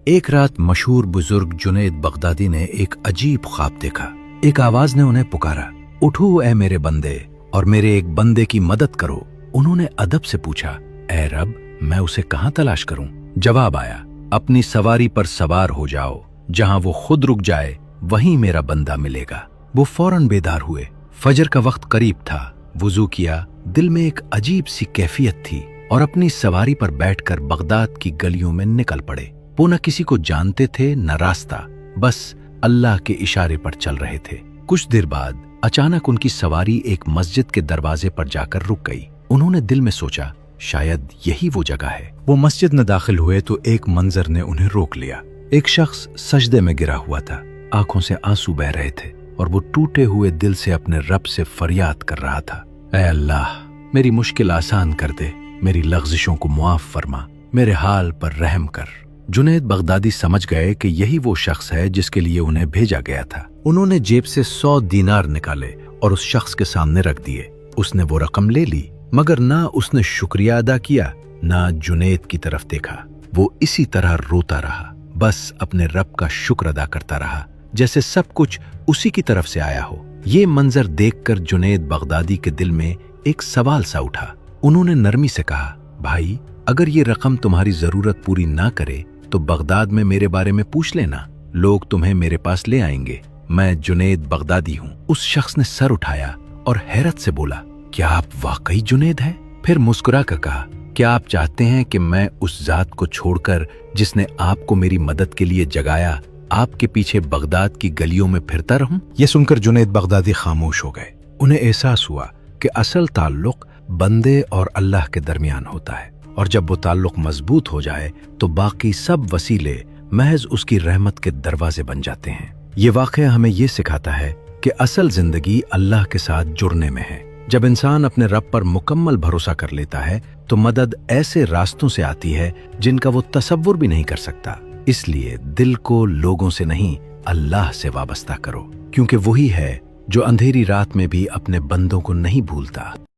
ایک رات مشہور بزرگ جنید بغدادی نے ایک عجیب خواب دیکھا۔ ایک آواز نے انہیں پکارا، اٹھو اے میرے بندے اور میرے ایک بندے کی مدد کرو۔ انہوں نے ادب سے پوچھا، اے رب میں اسے کہاں تلاش کروں؟ جواب آیا، اپنی سواری پر سوار ہو جاؤ، جہاں وہ خود رک جائے وہیں میرا بندہ ملے گا۔ وہ فوراً بیدار ہوئے۔ فجر کا وقت قریب تھا۔ وضو کیا، دل میں ایک عجیب سی کیفیت تھی اور اپنی سواری پر بیٹھ کر بغداد کی گلیوں میں نکل پڑے۔ وہ نہ کسی کو جانتے تھے نہ راستہ، بس اللہ کے اشارے پر چل رہے تھے۔ کچھ دیر بعد اچانک ان کی سواری ایک مسجد کے دروازے پر جا کر رک گئی۔ انہوں نے دل میں سوچا، شاید یہی وہ جگہ ہے۔ وہ مسجد میں داخل ہوئے تو ایک منظر نے انہیں روک لیا۔ ایک شخص سجدے میں گرا ہوا تھا، آنکھوں سے آنسو بہہ رہے تھے اور وہ ٹوٹے ہوئے دل سے اپنے رب سے فریاد کر رہا تھا، اے اللہ میری مشکل آسان کر دے، میری لغزشوں کو معاف فرما، میرے حال پر رحم کر۔ جنید بغدادی سمجھ گئے کہ یہی وہ شخص ہے جس کے لیے انہیں بھیجا گیا تھا۔ انہوں نے جیب سے 100 دینار نکالے اور اس شخص کے سامنے رکھ دیے۔ اس نے وہ رقم لے لی، مگر نہ اس نے شکریہ ادا کیا نہ جنید کی طرف دیکھا۔ وہ اسی طرح روتا رہا، بس اپنے رب کا شکر ادا کرتا رہا جیسے سب کچھ اسی کی طرف سے آیا ہو۔ یہ منظر دیکھ کر جنید بغدادی کے دل میں ایک سوال سا اٹھا۔ انہوں نے نرمی سے کہا، بھائی اگر یہ رقم تمہاری ضرورت پوری نہ کرے تو بغداد میں میرے بارے میں پوچھ لینا، لوگ تمہیں میرے پاس لے آئیں گے، میں جنید بغدادی ہوں۔ اس شخص نے سر اٹھایا اور حیرت سے بولا، کیا آپ واقعی جنید ہیں؟ پھر مسکرا کر کہا، کیا آپ چاہتے ہیں کہ میں اس ذات کو چھوڑ کر جس نے آپ کو میری مدد کے لیے جگایا آپ کے پیچھے بغداد کی گلیوں میں پھرتا رہوں؟ یہ سن کر جنید بغدادی خاموش ہو گئے۔ انہیں احساس ہوا کہ اصل تعلق بندے اور اللہ کے درمیان ہوتا ہے، اور جب وہ تعلق مضبوط ہو جائے تو باقی سب وسیلے محض اس کی رحمت کے دروازے بن جاتے ہیں۔ یہ واقعہ ہمیں یہ سکھاتا ہے کہ اصل زندگی اللہ کے ساتھ جڑنے میں ہے۔ جب انسان اپنے رب پر مکمل بھروسہ کر لیتا ہے تو مدد ایسے راستوں سے آتی ہے جن کا وہ تصور بھی نہیں کر سکتا۔ اس لیے دل کو لوگوں سے نہیں اللہ سے وابستہ کرو، کیونکہ وہی ہے جو اندھیری رات میں بھی اپنے بندوں کو نہیں بھولتا۔